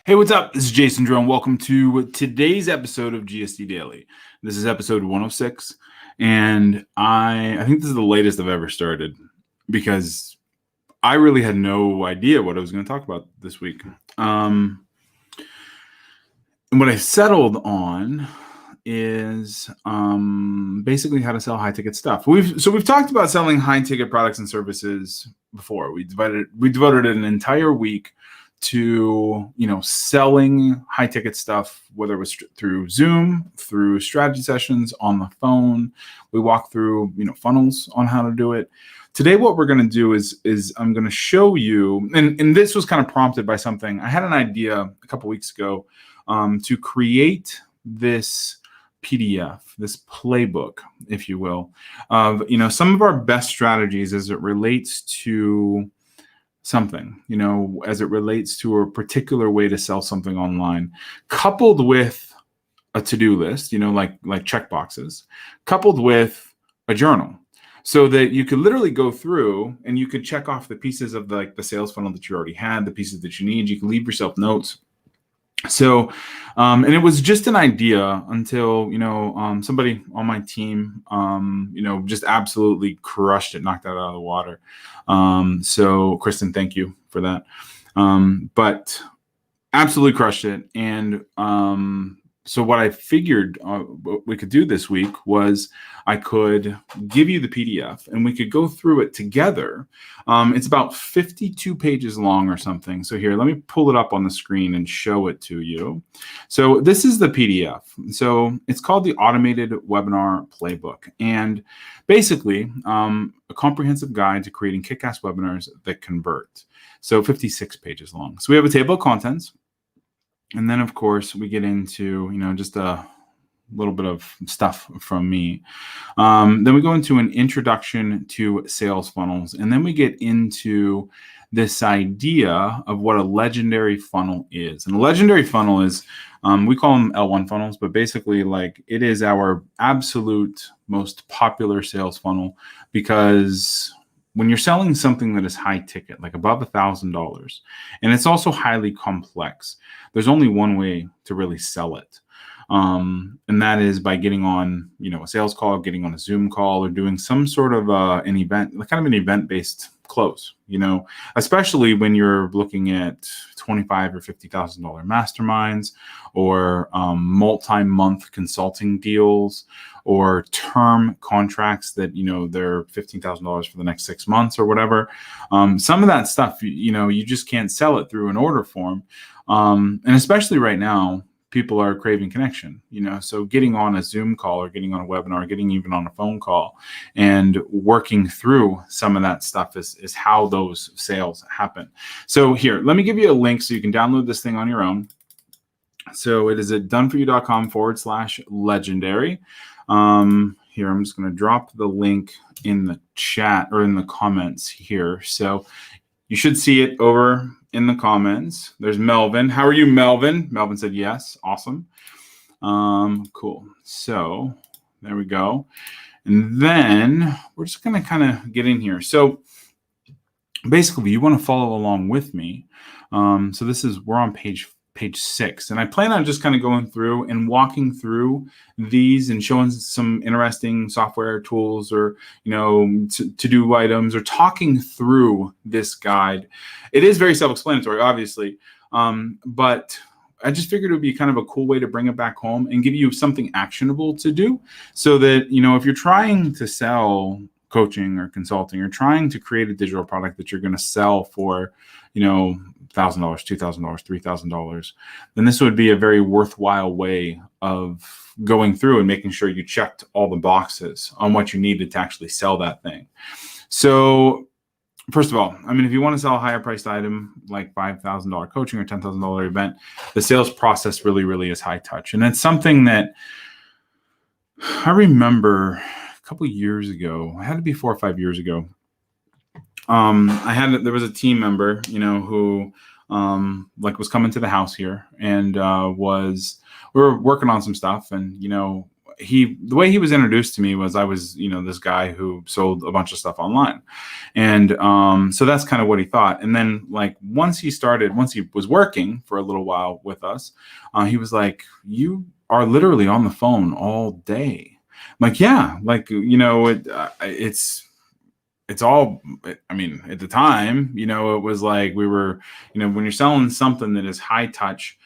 Hey, what's up? This is Jason Drone. Welcome to today's episode of GSD Daily. This is episode 106, and I think this is the latest I've ever started because I really had no idea what I was going to talk about this week. And what I settled on is basically how to sell high ticket stuff. We've talked about selling high ticket products and services before. We devoted an entire week to selling high ticket stuff, whether it was through Zoom, through strategy sessions, on the phone. We walk through funnels on how to do it. Today what we're going to do is I'm going to show you, and this was kind of prompted by something. I had an idea a couple weeks ago to create this PDF, this playbook, if you will, of some of our best strategies as it relates to something, as it relates to a particular way to sell something online, coupled with a to-do list, like check boxes, coupled with a journal, so that you could literally go through and you could check off the pieces of the sales funnel that you already had, the pieces that you need. You can leave yourself notes. So, and it was just an idea until, somebody on my team, just absolutely crushed it, knocked that out of the water. So Kristen, thank you for that. But absolutely crushed it. And, so what I figured what we could do this week was I could give you the PDF and we could go through it together. It's about 52 pages long or something. So here, let me pull it up on the screen and show it to you. So this is the PDF. So it's called the Automated Webinar Playbook. And basically, a comprehensive guide to creating Kickass webinars that convert. So 56 pages long. So we have a table of contents. And then, of course, we get into, just a little bit of stuff from me. Then we go into an introduction to sales funnels. And then we get into this idea of what a legendary funnel is. And a legendary funnel is, we call them L1 funnels, but basically it is our absolute most popular sales funnel, because when you're selling something that is high ticket, like above $1,000, and it's also highly complex, there's only one way to really sell it. And that is by getting on, a sales call, getting on a Zoom call, or doing some sort of an event, kind of an event-based close, especially when you're looking at $25,000 or $50,000 masterminds, or multi-month consulting deals, or term contracts that, they're $15,000 for the next 6 months or whatever. Some of that stuff, you just can't sell it through an order form. And especially right now, people are craving connection, so getting on a Zoom call or getting on a webinar, getting even on a phone call and working through some of that stuff is how those sales happen. So here, let me give you a link so you can download this thing on your own. So it is at doneforyou.com/legendary. Here, I'm just going to drop the link in the chat or in the comments here. So you should see it over in the comments. There's Melvin. How are you, Melvin? Melvin said yes. Awesome. Cool. So there we go. And then we're just going to kind of get in here. So basically, you want to follow along with me. So we're on page 6, and I plan on just kind of going through and walking through these and showing some interesting software tools, or to-do items, or talking through this guide. It is very self-explanatory, obviously, but I just figured it would be kind of a cool way to bring it back home and give you something actionable to do, so that if you're trying to sell coaching or consulting, or trying to create a digital product that you're going to sell for $1,000, $2,000, $3,000, then this would be a very worthwhile way of going through and making sure you checked all the boxes on what you needed to actually sell that thing. So first of all, if you want to sell a higher priced item like $5,000 coaching or $10,000 event, the sales process really, really is high touch. And it's something that I remember a couple of years ago, it had to be 4 or 5 years ago. There was a team member, who was coming to the house here, and we were working on some stuff, and the way he was introduced to me was I was, this guy who sold a bunch of stuff online. And so that's kind of what he thought. And then like once he was working for a little while with us, he was like, "You are literally on the phone all day." I'm like, yeah, like, it's all, I mean, at the time, it was like we were, when you're selling something that is high touch,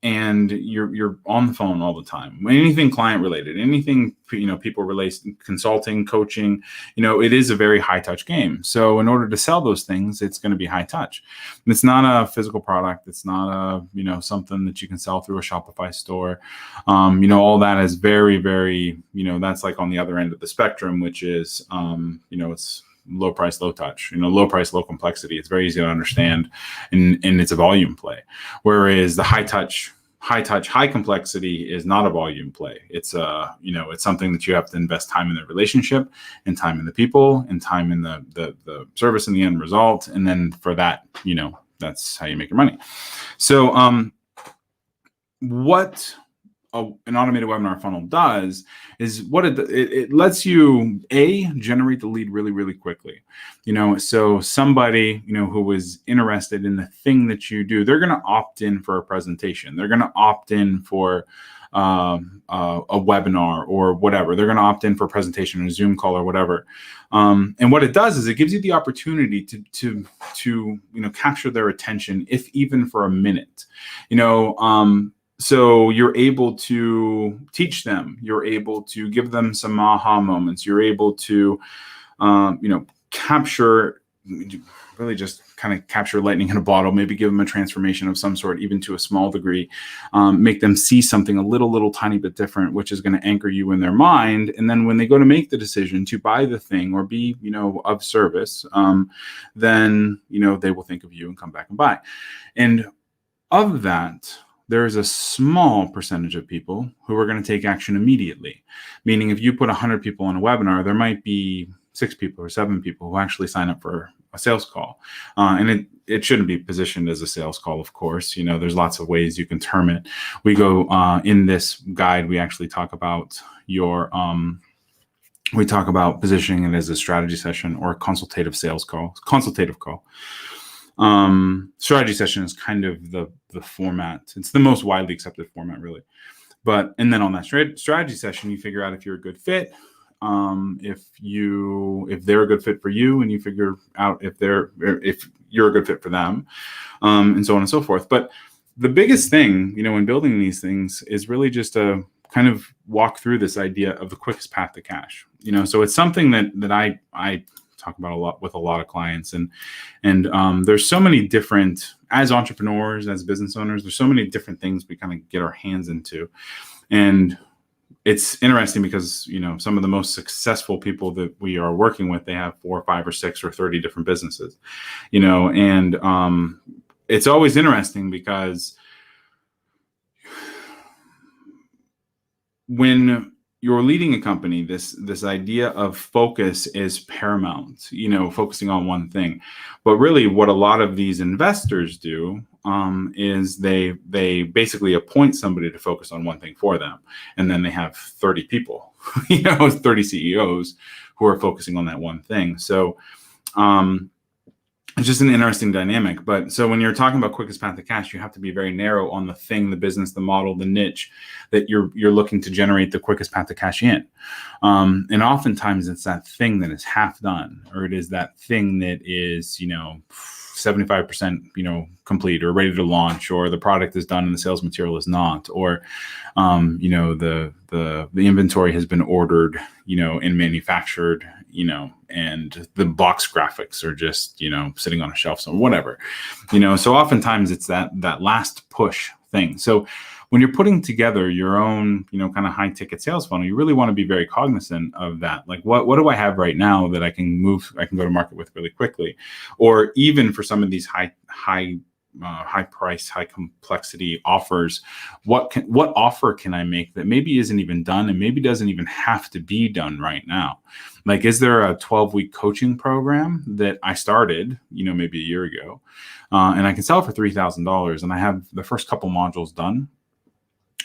and you're on the phone all the time, anything client related, anything, people related, consulting, coaching, it is a very high touch game. So in order to sell those things, it's going to be high touch. And it's not a physical product. It's not something that you can sell through a Shopify store. All that is very, very, that's like on the other end of the spectrum, which is, it's low price, low touch, low price, low complexity. It's very easy to understand, and it's a volume play. Whereas the high touch, high complexity is not a volume play. It's it's something that you have to invest time in the relationship, and time in the people, and time in the service and the end result. And then for that, that's how you make your money. So what an automated webinar funnel does is what it lets you generate the lead really, really quickly. So somebody, who was interested in the thing that you do, they're going to opt in for a presentation. They're going to opt in for a webinar or whatever. They're going to opt in for a presentation or a Zoom call or whatever. And what it does is it gives you the opportunity to capture their attention, if even for a minute. So you're able to teach them, you're able to give them some aha moments, you're able to, capture, really just kind of capture lightning in a bottle, maybe give them a transformation of some sort, even to a small degree, make them see something a little tiny bit different, which is going to anchor you in their mind. And then when they go to make the decision to buy the thing or be, of service, then, they will think of you and come back and buy. And of that, there's a small percentage of people who are going to take action immediately. Meaning if you put 100 people on a webinar, there might be 6 people or 7 people who actually sign up for a sales call. And it shouldn't be positioned as a sales call, of course. There's lots of ways you can term it. We go in this guide, we actually talk about we talk about positioning it as a strategy session or a consultative call. Strategy session is kind of the format. It's the most widely accepted format, really. And then on that strategy session, you figure out if you're a good fit, if they're a good fit for you, and you figure out if you're a good fit for them, and so on and so forth. But the biggest thing, when building these things, is really just to kind of walk through this idea of the quickest path to cash. So it's something that I talk about a lot with a lot of clients, and there's so many different, as entrepreneurs, as business owners, there's so many different things we kind of get our hands into. And it's interesting because, some of the most successful people that we are working with, they have 4 or 5 or 6 or 30 different businesses, and it's always interesting because when you're leading a company, this idea of focus is paramount, focusing on one thing. But really what a lot of these investors do is they basically appoint somebody to focus on one thing for them. And then they have 30 people, 30 CEOs who are focusing on that one thing. So it's just an interesting dynamic. But so when you're talking about quickest path to cash, you have to be very narrow on the thing, the business, the model, the niche that you're looking to generate the quickest path to cash in. And oftentimes it's that thing that is half done, or it is that thing that is, 75%, complete or ready to launch, or the product is done and the sales material is not, or, the inventory has been ordered, and manufactured, and the box graphics are just, sitting on a shelf somewhere, whatever, so oftentimes it's that last push thing. So when you're putting together your own, kind of high ticket sales funnel, you really want to be very cognizant of that. Like, what do I have right now that I can go to market with really quickly? Or even for some of these high price, high complexity offers, what offer can I make that maybe isn't even done and maybe doesn't even have to be done right now? Like, is there a 12-week coaching program that I started, maybe a year ago, and I can sell for $3,000 and I have the first couple modules done?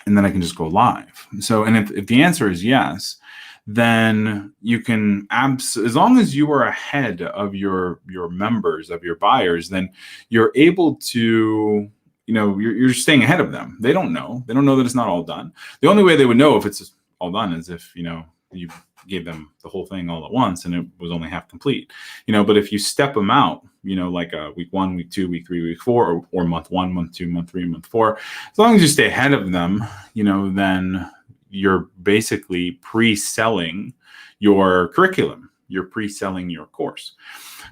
and then I can just go live. So, and if the answer is yes, then you can as long as you are ahead of your members, of your buyers, then you're able to, you're staying ahead of them. They don't know that it's not all done. The only way they would know if it's all done is if, you gave them the whole thing all at once and it was only half complete, but if you step them out, like week 1, week 2, week 3, week 4, or month 1, month 2, month 3, month 4, as long as you stay ahead of them, then you're basically pre-selling your curriculum. You're pre-selling your course.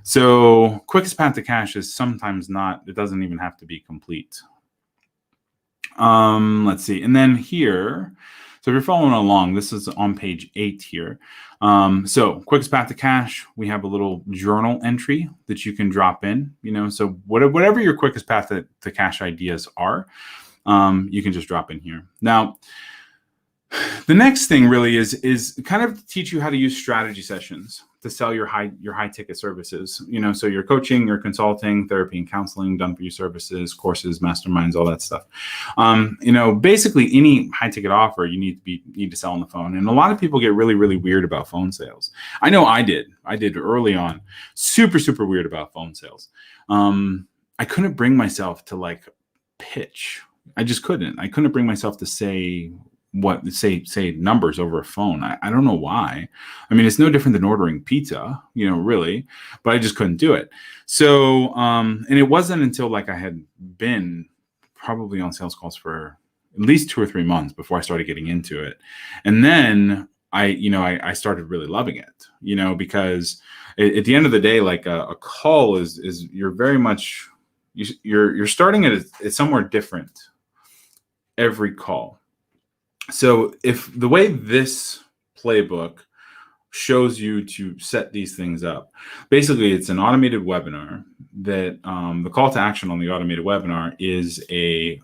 So quickest path to cash is sometimes not, it doesn't even have to be complete. Let's see. And then here, so if you're following along, this is on page 8 here. So quickest path to cash, we have a little journal entry that you can drop in, so whatever your quickest path to cash ideas are, you can just drop in here. Now, the next thing really is kind of to teach you how to use strategy sessions to sell your high ticket services. So your coaching, your consulting, therapy and counseling, done for you services, courses, masterminds, all that stuff. Basically any high ticket offer you need to sell on the phone. And a lot of people get really, really weird about phone sales. I know I did early on, super, super weird about phone sales. I couldn't bring myself to pitch. I just couldn't. I couldn't bring myself to say numbers over a phone. I don't know why. I mean, it's no different than ordering pizza, really, but I just couldn't do it. So, and it wasn't until I had been probably on sales calls for at least 2 or 3 months before I started getting into it. And then I started really loving it, because at the end of the day, a call is you're very much, you're starting at somewhere different every call. So if the way this playbook shows you to set these things up, basically it's an automated webinar that the call to action on the automated webinar is a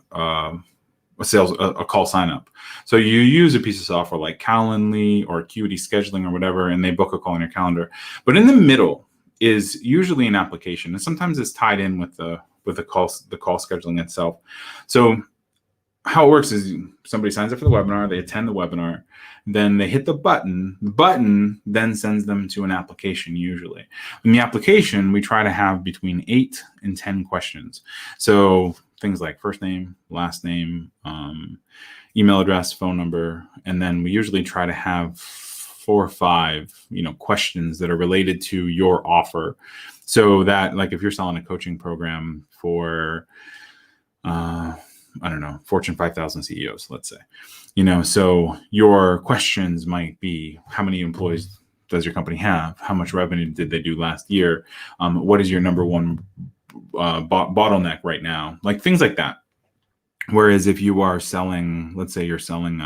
call sign up. So you use a piece of software like Calendly or Acuity Scheduling or whatever, and they book a call in your calendar. But in the middle is usually an application, and sometimes it's tied in with the call scheduling itself. So how it works is somebody signs up for the webinar, they attend the webinar, then they hit the button. The button then sends them to an application usually. In the application, we try to have between 8 and 10 questions. So things like first name, last name, email address, phone number, and then we usually try to have 4 or 5, questions that are related to your offer. So that if you're selling a coaching program for, I don't know, Fortune 5,000 CEOs, let's say, so your questions might be, how many employees does your company have? How much revenue did they do last year? What is your number one bottleneck right now? Things like that. Whereas if you are selling, let's say you're selling,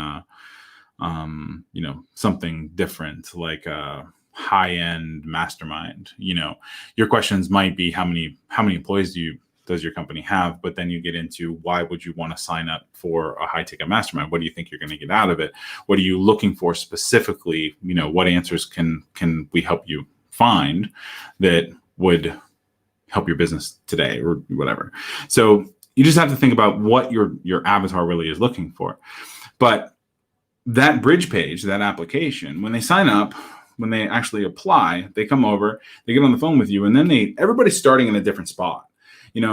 something different, like a high-end mastermind, your questions might be, how many employees does your company have? But then you get into, why would you want to sign up for a high ticket mastermind? What do you think you're going to get out of it? What are you looking for specifically? What answers can we help you find that would help your business today or whatever? So you just have to think about what your avatar really is looking for. But that bridge page, that application, when they sign up, when they actually apply, they come over, they get on the phone with you, and then everybody's starting in a different spot.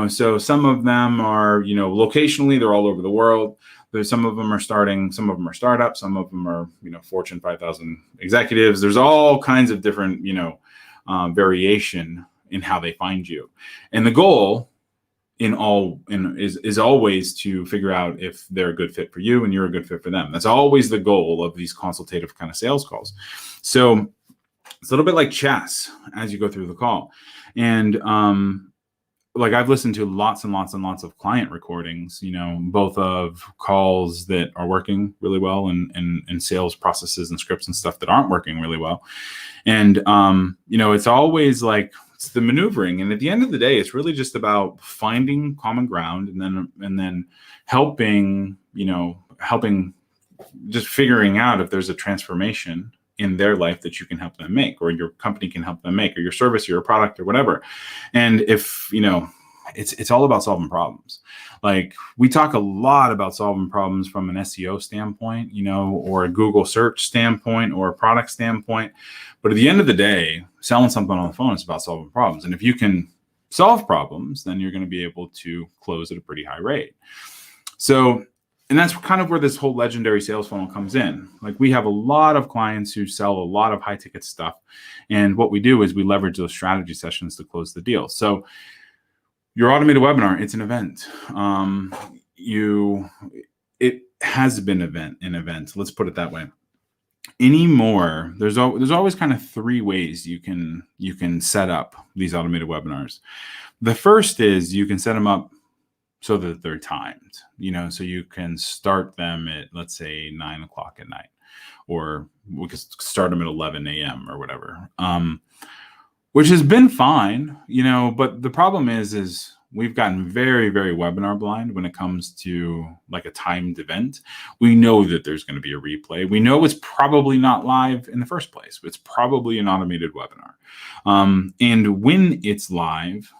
So some of them are, locationally, they're all over the world. Some of them are startups, some of them are, Fortune 5,000 executives. There's all kinds of different, variation in how they find you. And the goal is always to figure out if they're a good fit for you and you're a good fit for them. That's always the goal of these consultative kind of sales calls. So it's a little bit like chess as you go through the call. And, I've listened to lots and lots and lots of client recordings, both of calls that are working really well and sales processes and scripts and stuff that aren't working really well. And, it's always it's the maneuvering. And at the end of the day, it's really just about finding common ground and then helping just figuring out if there's a transformation in their life that you can help them make, or your company can help them make, or your service or your product or whatever. And if, it's all about solving problems. Like, we talk a lot about solving problems from an SEO standpoint, or a Google search standpoint or a product standpoint. But at the end of the day, selling something on the phone is about solving problems. And if you can solve problems, then you're going to be able to close at a pretty high rate. So, and that's kind of where this whole legendary sales funnel comes in. Like, we have a lot of clients who sell a lot of high ticket stuff. And what we do is we leverage those strategy sessions to close the deal. So your automated webinar, it's an event. It has been an event. Let's put it that way. Anymore, there's always kind of three ways you can set up these automated webinars. The first is you can set them up so that they're timed, so you can start them at, let's say, 9 o'clock at night, or we could start them at 11 a.m. or whatever, which has been fine, but the problem is we've gotten very, very webinar blind when it comes to like a timed event. We know that there's going to be a replay. We know it's probably not live in the first place. It's probably an automated webinar. And when it's live,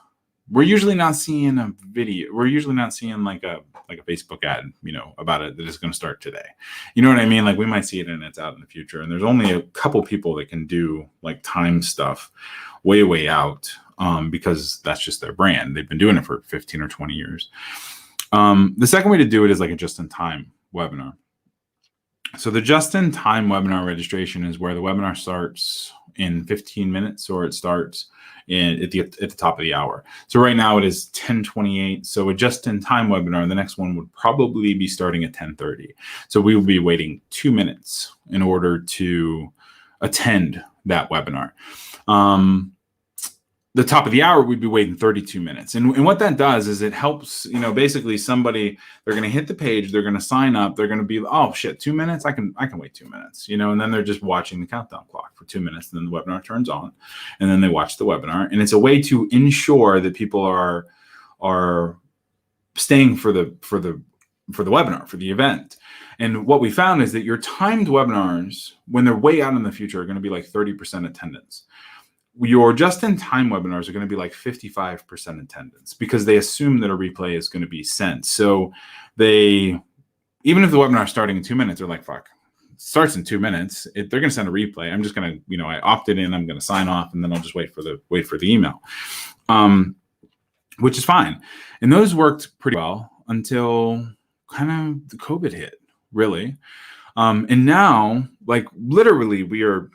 we're usually not seeing a video. We're usually not seeing like a Facebook ad, about it that is going to start today. You know what I mean? Like, we might see it and it's out in the future. And there's only a couple people that can do like time stuff way out, because that's just their brand. They've been doing it for 15 or 20 years. The second way to do it is like a just-in-time webinar. So the just-in-time webinar registration is where the webinar starts in 15 minutes, or it starts at the top of the hour. So right now it is 10:28. So a just-in-time webinar, the next one would probably be starting at 10:30. So we will be waiting 2 minutes in order to attend that webinar. The top of the hour, we'd be waiting 32 minutes. And what that does is it helps, basically somebody, they're going to hit the page, they're going to sign up, they're going to be, oh shit, 2 minutes? I can wait 2 minutes, and then they're just watching the countdown clock for 2 minutes, and then the webinar turns on, and then they watch the webinar. And it's a way to ensure that people are staying for the webinar, for the event. And what we found is that your timed webinars, when they're way out in the future, are going to be like 30% attendance. Your just-in-time webinars are going to be like 55% attendance, because they assume that a replay is going to be sent. So even if the webinar is starting in 2 minutes, they're like, fuck, it starts in 2 minutes. They're going to send a replay. I'm just going to, I opted in, I'm going to sign off, and then I'll just wait for the email, which is fine. And those worked pretty well until kind of the COVID hit, really. And now, like, literally, we are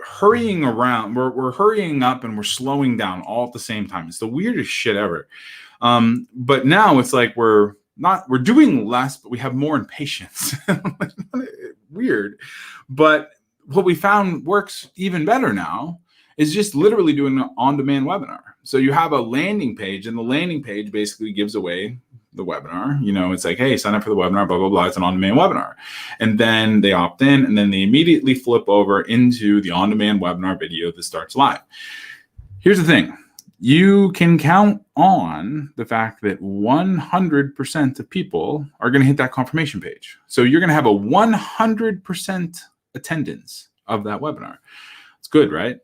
hurrying around. We're hurrying up and we're slowing down all at the same time. It's the weirdest shit ever. But now it's like we're doing less, but we have more impatience. Weird. But what we found works even better now is just literally doing an on-demand webinar. So you have a landing page, and the landing page basically gives away the webinar. It's like, hey, sign up for the webinar, blah, blah, blah. It's an on-demand webinar. And then they opt in, and then they immediately flip over into the on-demand webinar video that starts live. Here's the thing. You can count on the fact that 100% of people are going to hit that confirmation page. So you're going to have a 100% attendance of that webinar. It's good, right?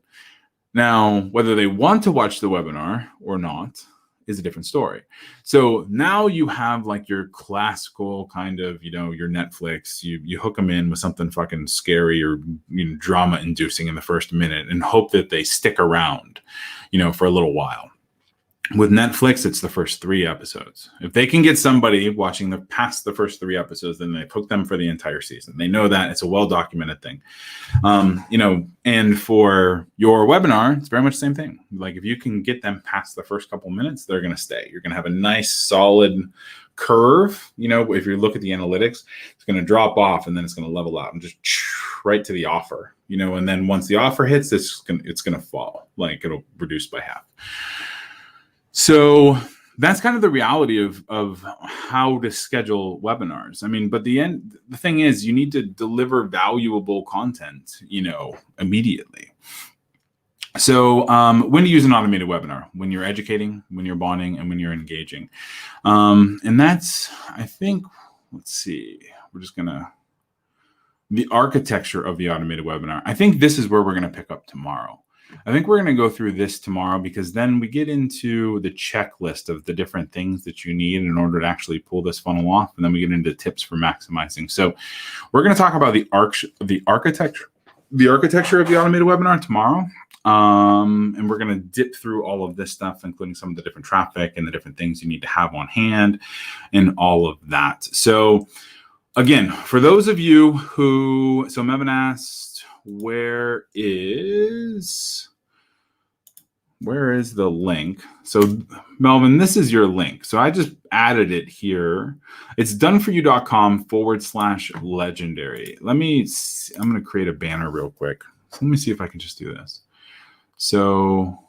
Now, whether they want to watch the webinar or not is a different story. So now you have like your classical kind of, your Netflix, you hook them in with something fucking scary or drama inducing in the first minute and hope that they stick around, for a little while. With Netflix, it's the first 3 episodes. If they can get somebody watching past the first 3 episodes, then they hook them for the entire season. They know that. It's a well-documented thing. And for your webinar, it's very much the same thing. Like, if you can get them past the first couple minutes, they're going to stay. You're going to have a nice, solid curve. If you look at the analytics, it's going to drop off, and then it's going to level out and just right to the offer. And then once the offer hits, it's going to fall. Like, it'll reduce by half. So that's kind of the reality of how to schedule webinars. But the thing is, you need to deliver valuable content, immediately. So when to use an automated webinar? When you're educating, when you're bonding, and when you're engaging. And that's, I think, let's see, the architecture of the automated webinar. I think this is where we're going to pick up tomorrow. I think we're going to go through this tomorrow, because then we get into the checklist of the different things that you need in order to actually pull this funnel off. And then we get into tips for maximizing. So we're going to talk about the architecture of the automated webinar tomorrow. And we're going to dip through all of this stuff, including some of the different traffic and the different things you need to have on hand and all of that. So again, for those of you who, so Mevin asked, where is the link? So Melvin, this is your link. So I just added it here. It's doneforyou.com/legendary. Let me see, I'm going to create a banner real quick. So let me see if I can just do this. So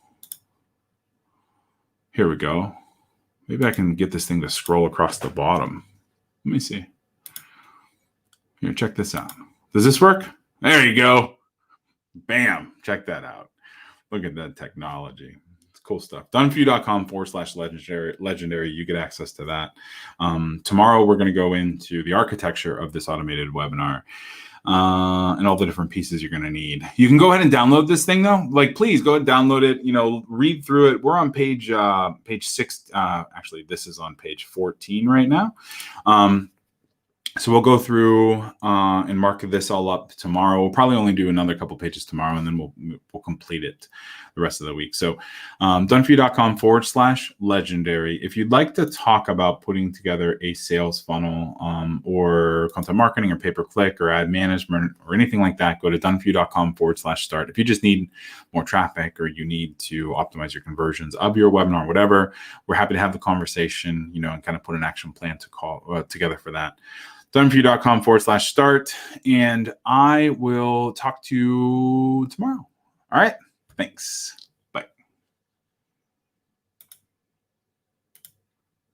here we go. Maybe I can get this thing to scroll across the bottom. Let me see. Here, check this out. Does this work? There you go. Bam. Check that out. Look at that technology. It's cool stuff. doneforyou.com/legendary. You get access to that. Tomorrow, we're going to go into the architecture of this automated webinar and all the different pieces you're going to need. You can go ahead and download this thing, though. Like, please go ahead and download it. Read through it. We're on page 6. Actually, this is on page 14 right now. So we'll go through and mark this all up tomorrow. We'll probably only do another couple pages tomorrow, and then we'll complete it the rest of the week. So doneforyou.com/legendary. If you'd like to talk about putting together a sales funnel or content marketing or pay-per-click or ad management or anything like that, go to doneforyou.com/start. If you just need more traffic or you need to optimize your conversions of your webinar, whatever, we're happy to have the conversation, and kind of put an action plan together for that. doneforyou.com/start, and I will talk to you tomorrow. All right. Thanks.